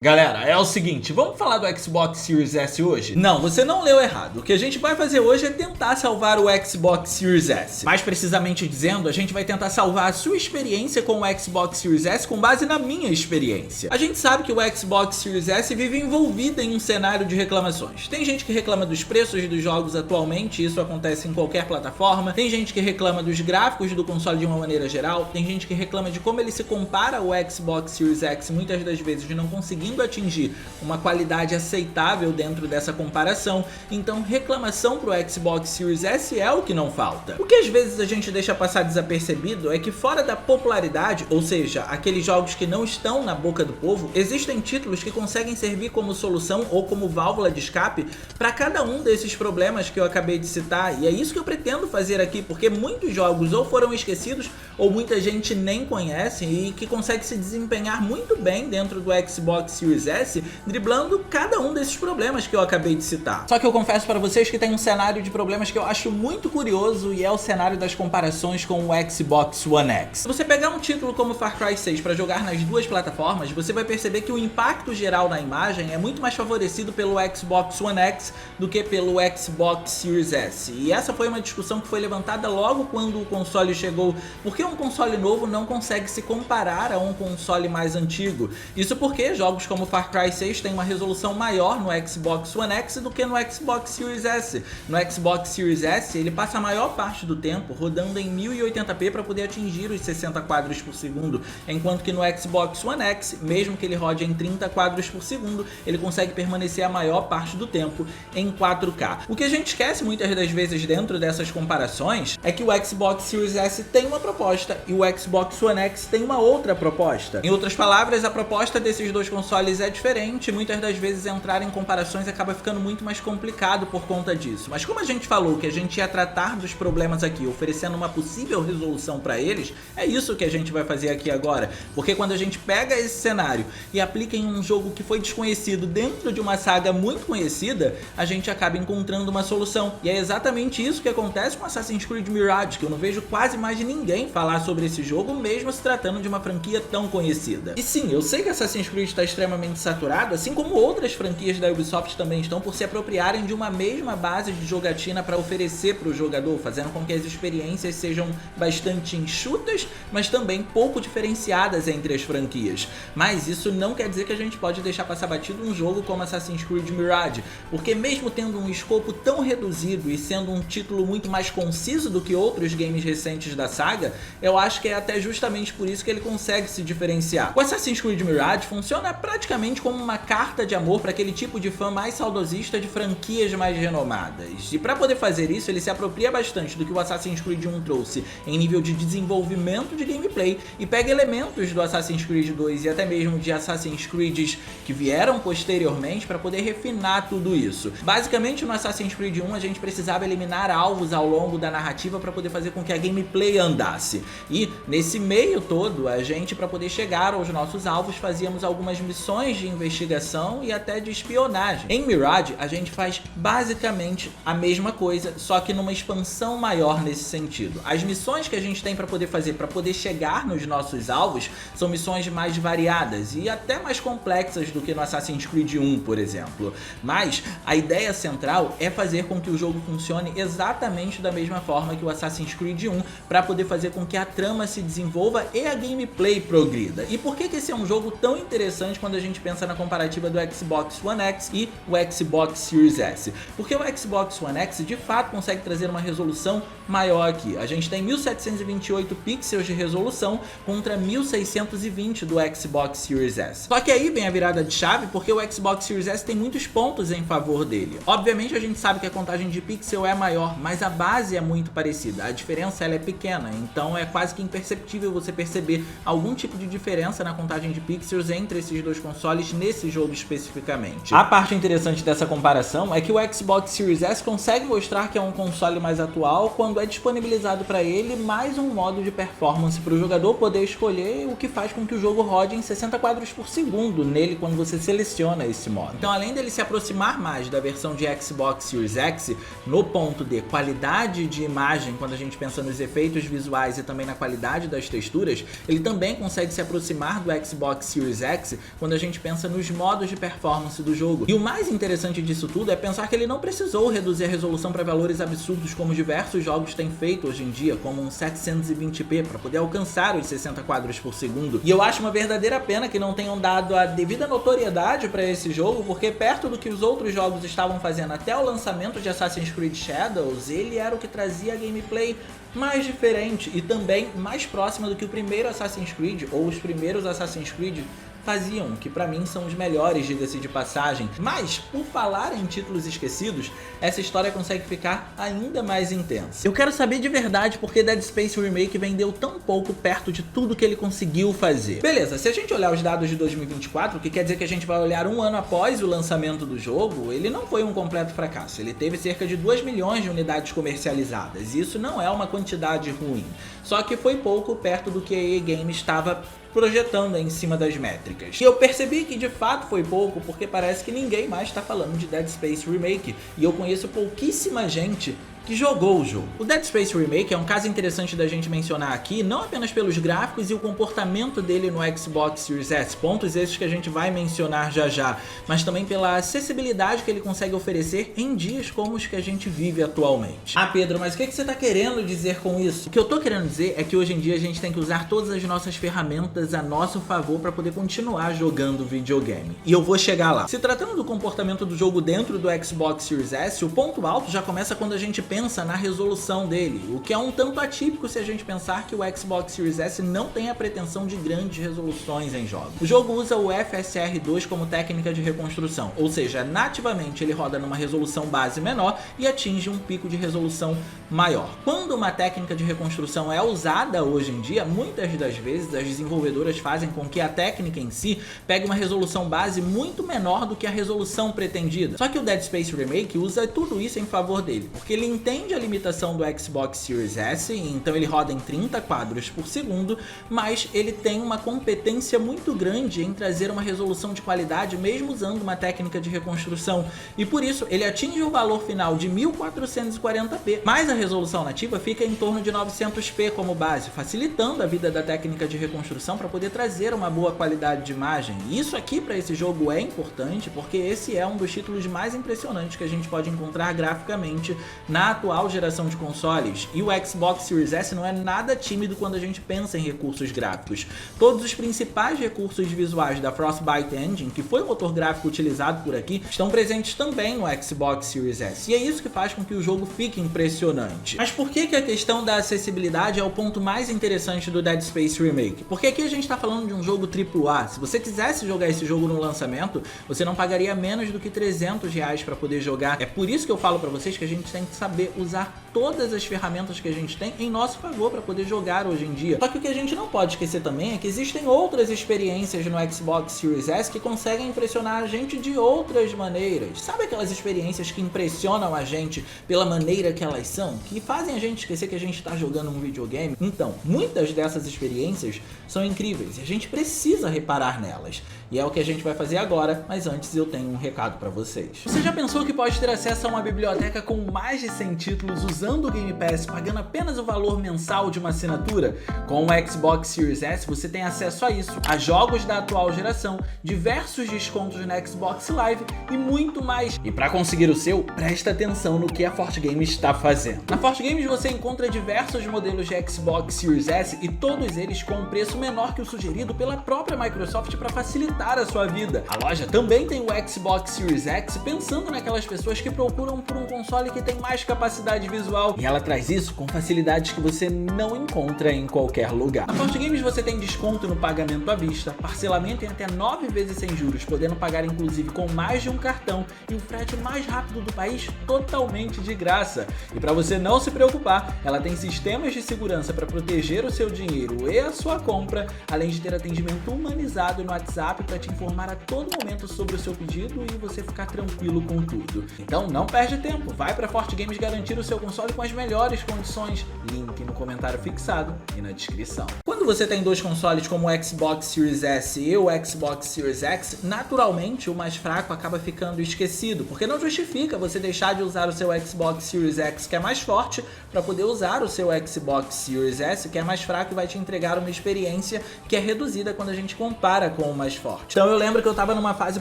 Galera, é o seguinte, vamos falar do Xbox Series S hoje? Não, você não leu errado. O que a gente vai fazer hoje é tentar salvar o Xbox Series S. Mais precisamente dizendo, a gente vai tentar salvar a sua experiência com o Xbox Series S com base na minha experiência. A gente sabe que o Xbox Series S vive envolvido em um cenário de reclamações. Tem gente que reclama dos preços dos jogos atualmente, isso acontece em qualquer plataforma. Tem gente que reclama dos gráficos do console de uma maneira geral. Tem gente que reclama de como ele se compara ao Xbox Series X, muitas das vezes de não conseguir atingir uma qualidade aceitável dentro dessa comparação. Então reclamação pro Xbox Series S é o que não falta. O que às vezes a gente deixa passar desapercebido é que fora da popularidade, ou seja, aqueles jogos que não estão na boca do povo, existem títulos que conseguem servir como solução ou como válvula de escape para cada um desses problemas que eu acabei de citar, e é isso que eu pretendo fazer aqui, porque muitos jogos ou foram esquecidos ou muita gente nem conhece e que consegue se desempenhar muito bem dentro do Xbox Series S, driblando cada um desses problemas que eu acabei de citar. Só que eu confesso para vocês que tem um cenário de problemas que eu acho muito curioso e é o cenário das comparações com o Xbox One X. Se você pegar um título como Far Cry 6 para jogar nas duas plataformas, você vai perceber que o impacto geral na imagem é muito mais favorecido pelo Xbox One X do que pelo Xbox Series S. E essa foi uma discussão que foi levantada logo quando o console chegou, porque um console novo não consegue se comparar a um console mais antigo. Isso porque jogos como Far Cry 6 tem uma resolução maior no Xbox One X do que no Xbox Series S. No Xbox Series S, ele passa a maior parte do tempo rodando em 1080p para poder atingir os 60 quadros por segundo, enquanto que no Xbox One X, mesmo que ele rode em 30 quadros por segundo, ele consegue permanecer a maior parte do tempo em 4K. O que a gente esquece muitas das vezes dentro dessas comparações é que o Xbox Series S tem uma proposta e o Xbox One X tem uma outra proposta. Em outras palavras, a proposta desses dois consoles é diferente, muitas das vezes entrar em comparações acaba ficando muito mais complicado por conta disso. Mas como a gente falou que a gente ia tratar dos problemas aqui, oferecendo uma possível resolução para eles, é isso que a gente vai fazer aqui agora. Porque quando a gente pega esse cenário e aplica em um jogo que foi desconhecido dentro de uma saga muito conhecida, a gente acaba encontrando uma solução. E é exatamente isso que acontece com Assassin's Creed Mirage, que eu não vejo quase mais ninguém falar sobre esse jogo, mesmo se tratando de uma franquia tão conhecida. E sim, eu sei que Assassin's Creed está extremamente saturado, assim como outras franquias da Ubisoft também estão, por se apropriarem de uma mesma base de jogatina para oferecer para o jogador, fazendo com que as experiências sejam bastante enxutas, mas também pouco diferenciadas entre as franquias. Mas isso não quer dizer que a gente pode deixar passar batido um jogo como Assassin's Creed Mirage, porque mesmo tendo um escopo tão reduzido e sendo um título muito mais conciso do que outros games recentes da saga, eu acho que é até justamente por isso que ele consegue se diferenciar. O Assassin's Creed Mirage funciona praticamente como uma carta de amor para aquele tipo de fã mais saudosista de franquias mais renomadas. E para poder fazer isso, ele se apropria bastante do que o Assassin's Creed 1 trouxe em nível de desenvolvimento de gameplay e pega elementos do Assassin's Creed 2 e até mesmo de Assassin's Creed que vieram posteriormente para poder refinar tudo isso. Basicamente, no Assassin's Creed 1 a gente precisava eliminar alvos ao longo da narrativa para poder fazer com que a gameplay andasse. E nesse meio todo, a gente, para poder chegar aos nossos alvos, fazíamos algumas missões de investigação e até de espionagem. Em Mirage, a gente faz basicamente a mesma coisa, só que numa expansão maior nesse sentido. As missões que a gente tem para poder fazer, para poder chegar nos nossos alvos, são missões mais variadas e até mais complexas do que no Assassin's Creed 1, por exemplo. Mas a ideia central é fazer com que o jogo funcione exatamente da mesma forma que o Assassin's Creed 1, para poder fazer com que a trama se desenvolva e a gameplay progrida. E por que esse é um jogo tão interessante quando a gente pensa na comparativa do Xbox One X e o Xbox Series S? Porque o Xbox One X de fato consegue trazer uma resolução maior aqui. A gente tem 1728 pixels de resolução contra 1620 do Xbox Series S. Só que aí vem a virada de chave, porque o Xbox Series S tem muitos pontos em favor dele. Obviamente a gente sabe que a contagem de pixel é maior, mas a base é muito parecida. A diferença ela é pequena, então é quase que imperceptível você perceber algum tipo de diferença na contagem de pixels entre esses dois consoles nesse jogo especificamente. A parte interessante dessa comparação é que o Xbox Series S consegue mostrar que é um console mais atual quando é disponibilizado para ele mais um modo de performance para o jogador poder escolher, o que faz com que o jogo rode em 60 quadros por segundo nele quando você seleciona esse modo. Então, além dele se aproximar mais da versão de Xbox Series X no ponto de qualidade de imagem, quando a gente pensa nos efeitos visuais e também na qualidade das texturas, ele também consegue se aproximar do Xbox Series X quando quando a gente pensa nos modos de performance do jogo. E o mais interessante disso tudo é pensar que ele não precisou reduzir a resolução para valores absurdos como diversos jogos têm feito hoje em dia, como um 720p, para poder alcançar os 60 quadros por segundo. E eu acho uma verdadeira pena que não tenham dado a devida notoriedade para esse jogo, porque perto do que os outros jogos estavam fazendo até o lançamento de Assassin's Creed Shadows, ele era o que trazia a gameplay mais diferente e também mais próxima do que o primeiro Assassin's Creed ou os primeiros Assassin's Creed faziam, que pra mim são os melhores, diga-se de passagem. Mas, por falar em títulos esquecidos, essa história consegue ficar ainda mais intensa. Eu quero saber de verdade por que Dead Space Remake vendeu tão pouco perto de tudo que ele conseguiu fazer. Beleza, se a gente olhar os dados de 2024, o que quer dizer que a gente vai olhar um ano após o lançamento do jogo, ele não foi um completo fracasso. Ele teve cerca de 2 milhões de unidades comercializadas, e isso não é uma quantidade ruim. Só que foi pouco perto do que a EA Games estava projetando em cima das métricas. E eu percebi que de fato foi pouco, porque parece que ninguém mais está falando de Dead Space Remake, e eu conheço pouquíssima gente que jogou o jogo. O Dead Space Remake é um caso interessante da gente mencionar aqui, não apenas pelos gráficos e o comportamento dele no Xbox Series S, pontos esses que a gente vai mencionar já já, mas também pela acessibilidade que ele consegue oferecer em dias como os que a gente vive atualmente. Ah, Pedro, mas o que você está querendo dizer com isso? O que eu tô querendo dizer é que hoje em dia a gente tem que usar todas as nossas ferramentas a nosso favor para poder continuar jogando videogame. E eu vou chegar lá. Se tratando do comportamento do jogo dentro do Xbox Series S, o ponto alto já começa quando a gente pensa na resolução dele, o que é um tanto atípico se a gente pensar que o Xbox Series S não tem a pretensão de grandes resoluções em jogos. O jogo usa o FSR2 como técnica de reconstrução, ou seja, nativamente ele roda numa resolução base menor e atinge um pico de resolução maior. Quando uma técnica de reconstrução é usada hoje em dia, muitas das vezes as desenvolvedoras fazem com que a técnica em si pegue uma resolução base muito menor do que a resolução pretendida. Só que o Dead Space Remake usa tudo isso em favor dele, porque ele entende a limitação do Xbox Series S, então ele roda em 30 quadros por segundo, mas ele tem uma competência muito grande em trazer uma resolução de qualidade mesmo usando uma técnica de reconstrução, e por isso ele atinge o valor final de 1440p, mas a resolução nativa fica em torno de 900p como base, facilitando a vida da técnica de reconstrução para poder trazer uma boa qualidade de imagem. E isso aqui para esse jogo é importante, porque esse é um dos títulos mais impressionantes que a gente pode encontrar graficamente na atual geração de consoles, e o Xbox Series S não é nada tímido quando a gente pensa em recursos gráficos. Todos os principais recursos visuais da Frostbite Engine, que foi o motor gráfico utilizado por aqui, estão presentes também no Xbox Series S, e é isso que faz com que o jogo fique impressionante. Mas por que a questão da acessibilidade é o ponto mais interessante do Dead Space Remake? Porque aqui a gente está falando de um jogo AAA. Se você quisesse jogar esse jogo no lançamento, você não pagaria menos do que R$300 para poder jogar. É por isso que eu falo para vocês que a gente tem que saber usar todas as ferramentas que a gente tem em nosso favor para poder jogar hoje em dia. Só que o que a gente não pode esquecer também é que existem outras experiências no Xbox Series S que conseguem impressionar a gente de outras maneiras. Sabe aquelas experiências que impressionam a gente pela maneira que elas são? Que fazem a gente esquecer que a gente está jogando um videogame? Então, muitas dessas experiências são incríveis e a gente precisa reparar nelas. E é o que a gente vai fazer agora, mas antes eu tenho um recado para vocês. Você já pensou que pode ter acesso a uma biblioteca com mais de 100 títulos usando o Game Pass, pagando apenas o valor mensal de uma assinatura? Com o Xbox Series S você tem acesso a isso, a jogos da atual geração, diversos descontos na Xbox Live e muito mais. E para conseguir o seu, presta atenção no que a Forte Games está fazendo. Na Forte Games você encontra diversos modelos de Xbox Series S e todos eles com um preço menor que o sugerido pela própria Microsoft para facilitar a sua vida. A loja também tem o Xbox Series X pensando naquelas pessoas que procuram por um console que tem mais capacidade visual, e ela traz isso com facilidades que você não encontra em qualquer lugar. Na Forte Games você tem desconto no pagamento à vista, parcelamento em até 9 vezes sem juros, podendo pagar inclusive com mais de um cartão, e o frete mais rápido do país totalmente de graça. E para você não se preocupar, ela tem sistemas de segurança para proteger o seu dinheiro e a sua compra, além de ter atendimento humanizado no WhatsApp para te informar a todo momento sobre o seu pedido e você ficar tranquilo com tudo. Então não perde tempo, vai para Forte Games garantir o seu console com as melhores condições. Link no comentário fixado e na descrição. Quando você tem dois consoles como o Xbox Series S e o Xbox Series X, naturalmente o mais fraco acaba ficando esquecido, porque não justifica você deixar de usar o seu Xbox Series X, que é mais forte, para poder usar o seu Xbox Series S, que é mais fraco e vai te entregar uma experiência que é reduzida quando a gente compara com o mais forte. Então eu lembro que eu tava numa fase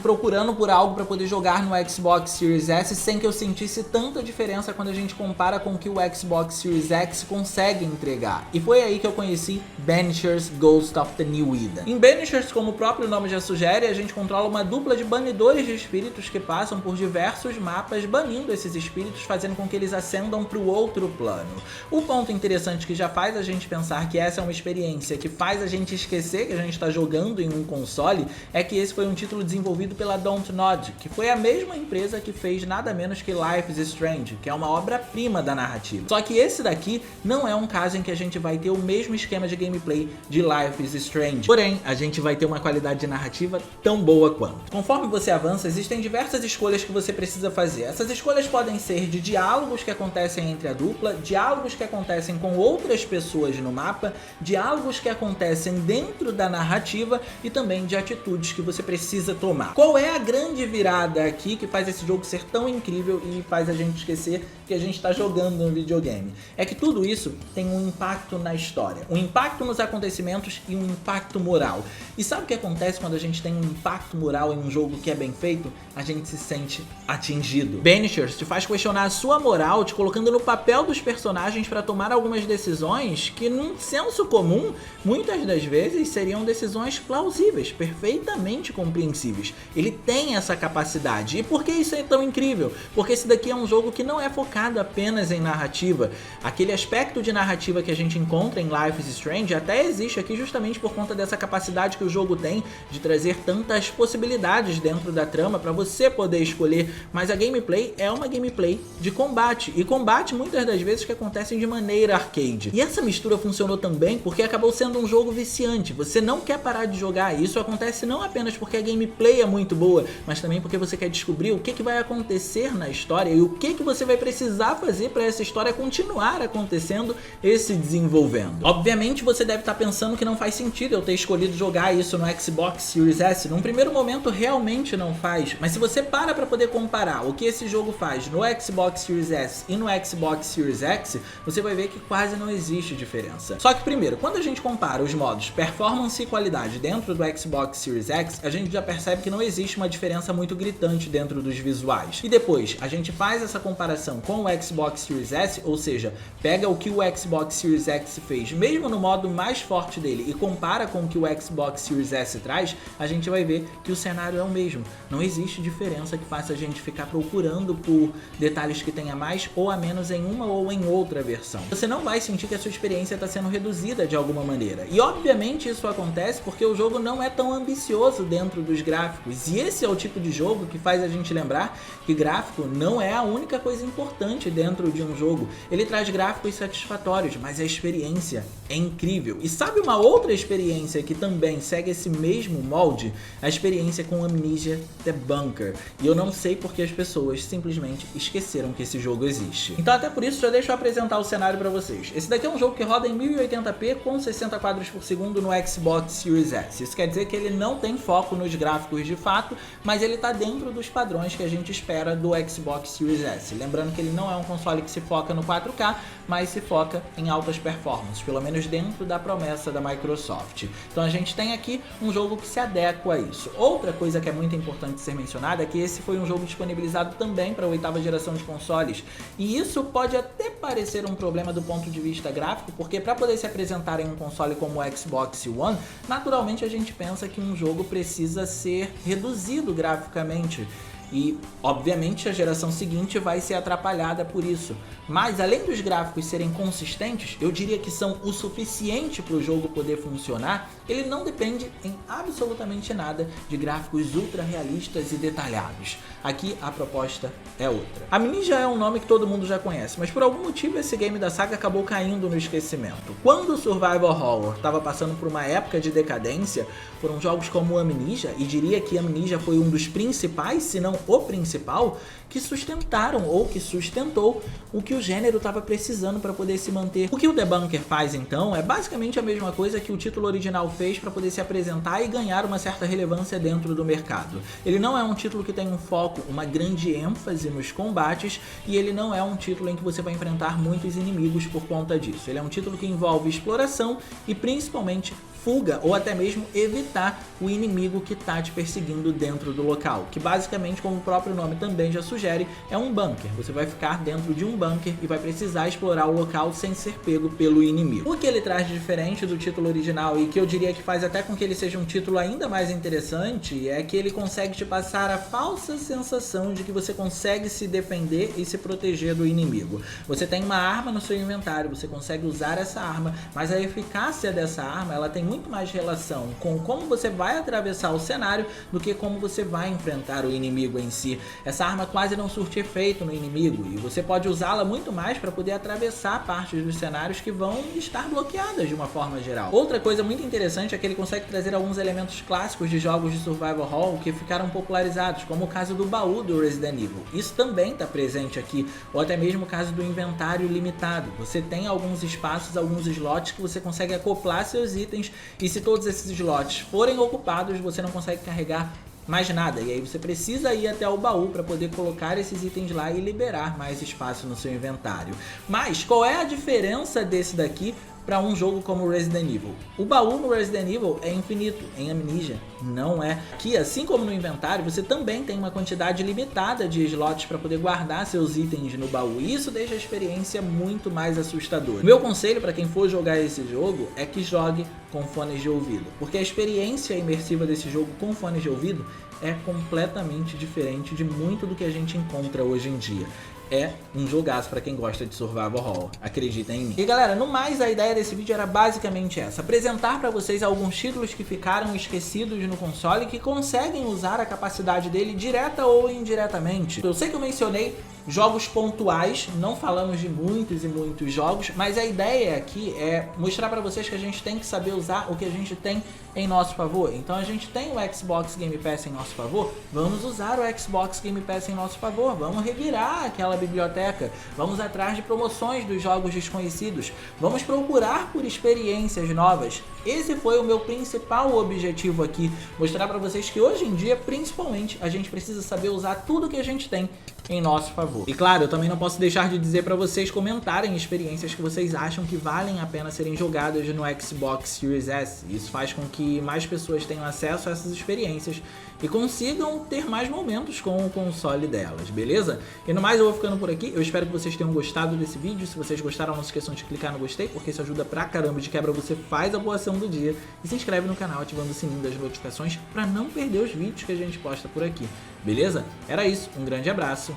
procurando por algo para poder jogar no Xbox Series S sem que eu sentisse tanta diferença quando a gente compara com o que o Xbox Series X consegue entregar. E foi aí que eu conheci Banishers Ghost of the New Eden. Em Banishers, como o próprio nome já sugere, a gente controla uma dupla de banidores de espíritos que passam por diversos mapas, banindo esses espíritos, fazendo com que eles ascendam para o outro plano. O ponto interessante que já faz a gente pensar que essa é uma experiência que faz a gente esquecer que a gente está jogando em um console é que esse foi um título desenvolvido pela Dontnod, que foi a mesma empresa que fez nada menos que Life is Strange, que é uma obra-prima da narrativa. Só que esse daqui não é um caso em que a gente vai ter o mesmo esquema de gameplay de Life is Strange, porém a gente vai ter uma qualidade de narrativa tão boa quanto. Conforme você avança, existem diversas escolhas que você precisa fazer. Essas escolhas podem ser de diálogos que acontecem entre a dupla, diálogos que acontecem com outras pessoas no mapa, diálogos que acontecem dentro da narrativa e também de atitudes que você precisa tomar. Qual é a grande virada aqui que faz esse jogo ser tão incrível e faz a gente esquecer que a gente está jogando no videogame? É que tudo isso tem um impacto na história, um impacto nos acontecimentos e um impacto moral. E sabe o que acontece quando a gente tem um impacto moral em um jogo que é bem feito? A gente se sente atingido. Banishers te faz questionar a sua moral, te colocando no papel dos personagens para tomar algumas decisões que, num senso comum, muitas das vezes seriam decisões plausíveis, perfeitamente compreensíveis. Ele tem essa capacidade. E por que isso é tão incrível? Porque esse daqui é um jogo que não é focado apenas em narrativa. Aquele aspecto de narrativa que a gente encontra em Life is Strange até existe aqui justamente por conta dessa capacidade que o jogo tem de trazer tantas possibilidades dentro da trama para você poder escolher, mas a gameplay é uma gameplay de combate, e combate muitas das vezes que acontecem de maneira arcade. E essa mistura funcionou também porque acabou sendo um jogo viciante. Você não quer parar de jogar, e isso acontece não apenas porque a gameplay é muito boa, mas também porque você quer descobrir o que vai acontecer na história e o que você vai precisar fazer para essa história continuar acontecendo e se desenvolvendo. Obviamente você deve estar pensando que não faz sentido eu ter escolhido jogar isso no Xbox Series S. Num primeiro momento realmente não faz, mas se você para poder comparar o que esse jogo faz no Xbox Series S e no Xbox Series X, você vai ver que quase não existe diferença. Só que primeiro, quando a gente compara os modos performance e qualidade dentro do Xbox Series X, a gente já percebe que não existe uma diferença muito gritante dentro dos visuais. E depois, a gente faz essa comparação com o Xbox Series S, ou seja, pega o que o Xbox Series X fez, mesmo no modo mais forte dele, e compara com o que o Xbox Series S traz, a gente vai ver que o cenário é o mesmo. Não existe diferença que faça a gente ficar procurando por detalhes que tenha mais ou a menos em uma ou em outra versão. Você não vai sentir que a sua experiência está sendo reduzida de alguma maneira. E obviamente isso acontece porque o jogo não é tão ambicioso dentro dos gráficos. E esse é o tipo de jogo que faz a gente lembrar que gráfico não é a única coisa importante dentro de um jogo. Ele traz gráficos satisfatórios, mas a experiência é incrível. E sabe uma outra experiência que também segue esse mesmo molde? A experiência com Amnesia The Bunker. E eu não sei porque as pessoas simplesmente esqueceram que esse jogo existe. Então até por isso já deixa eu apresentar o cenário para vocês. Esse daqui é um jogo que roda em 1080p com 60 quadros por segundo no Xbox Series S. Isso quer dizer que ele não tem foco nos gráficos de fato, mas ele está dentro dos padrões que a gente espera do Xbox Series S. Lembrando que ele não é um console que se foca no 4K, mas se foca em altas performances, pelo menos dentro da promessa da Microsoft. Então a gente tem aqui um jogo que se adequa a isso. Outra coisa que é muito importante ser mencionada é que esse foi um jogo disponibilizado também para a 8ª geração de consoles, e isso pode até parecer um problema do ponto de vista gráfico, porque para poder se apresentar em um console como o Xbox One, naturalmente a gente pensa que um jogo precisa ser reduzido graficamente. E, obviamente, a geração seguinte vai ser atrapalhada por isso. Mas, além dos gráficos serem consistentes, eu diria que são o suficiente para o jogo poder funcionar. Ele não depende em absolutamente nada de gráficos ultra realistas e detalhados. Aqui a proposta é outra. Amnesia é um nome que todo mundo já conhece, mas por algum motivo esse game da saga acabou caindo no esquecimento. Quando o Survival Horror estava passando por uma época de decadência, foram jogos como Amnesia, e diria que Amnesia foi um dos principais, se não o principal, que sustentaram ou que sustentou o que o gênero estava precisando para poder se manter. O que o Debunker faz então é basicamente a mesma coisa que o título original fez para poder se apresentar e ganhar uma certa relevância dentro do mercado. Ele não é um título que tem um foco, uma grande ênfase nos combates, e ele não é um título em que você vai enfrentar muitos inimigos por conta disso. Ele é um título que envolve exploração e principalmente fuga ou até mesmo evitar o inimigo que está te perseguindo dentro do local, que basicamente, como o próprio nome também já sugere, é um bunker. Você vai ficar dentro de um bunker e vai precisar explorar o local sem ser pego pelo inimigo. O que ele traz de diferente do título original e que eu diria que faz até com que ele seja um título ainda mais interessante é que ele consegue te passar a falsa sensação de que você consegue se defender e se proteger do inimigo. Você tem uma arma no seu inventário, você consegue usar essa arma, mas a eficácia dessa arma ela tem muito mais relação com como você vai atravessar o cenário do que como você vai enfrentar o inimigo em si. Essa arma quase não surte efeito no inimigo e você pode usá-la muito mais para poder atravessar partes dos cenários que vão estar bloqueadas de uma forma geral. Outra coisa muito interessante é que ele consegue trazer alguns elementos clássicos de jogos de survival horror que ficaram popularizados, como o caso do baú do Resident Evil. Isso também está presente aqui, ou até mesmo o caso do inventário limitado. Você tem alguns espaços, alguns slots que você consegue acoplar seus itens, e se todos esses slots forem ocupados, você não consegue carregar mais nada, e aí você precisa ir até o baú para poder colocar esses itens lá e liberar mais espaço no seu inventário. Mas qual é a diferença desse daqui para um jogo como Resident Evil? O baú no Resident Evil é infinito, em Amnesia não é. Aqui, assim como no inventário, você também tem uma quantidade limitada de slots para poder guardar seus itens no baú, e isso deixa a experiência muito mais assustadora. O meu conselho para quem for jogar esse jogo é que jogue com fones de ouvido, porque a experiência imersiva desse jogo com fones de ouvido é completamente diferente de muito do que a gente encontra hoje em dia. É um jogaço para quem gosta de survival horror, acreditem em mim. E galera, no mais, a ideia desse vídeo era basicamente essa: apresentar para vocês alguns títulos que ficaram esquecidos no console e que conseguem usar a capacidade dele direta ou indiretamente. Eu sei que eu mencionei jogos pontuais, não falamos de muitos e muitos jogos, mas a ideia aqui é mostrar para vocês que a gente tem que saber usar o que a gente tem em nosso favor. Então a gente tem o Xbox Game Pass em nosso favor, vamos usar o Xbox Game Pass em nosso favor, vamos revirar aquela biblioteca, vamos atrás de promoções dos jogos desconhecidos, vamos procurar por experiências novas. Esse foi o meu principal objetivo aqui, mostrar para vocês que hoje em dia, principalmente, a gente precisa saber usar tudo que a gente tem em nosso favor. E claro, eu também não posso deixar de dizer para vocês comentarem experiências que vocês acham que valem a pena serem jogadas no Xbox Series S. Isso faz com que mais pessoas tenham acesso a essas experiências e consigam ter mais momentos com o console delas, beleza? E no mais, eu vou ficando por aqui. Eu espero que vocês tenham gostado desse vídeo. Se vocês gostaram, não se esqueçam de clicar no gostei, porque isso ajuda pra caramba. De quebra, você faz a boa ação do dia e se inscreve no canal ativando o sininho das notificações para não perder os vídeos que a gente posta por aqui, beleza? Era isso, um grande abraço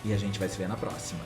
e a gente vai se ver na próxima.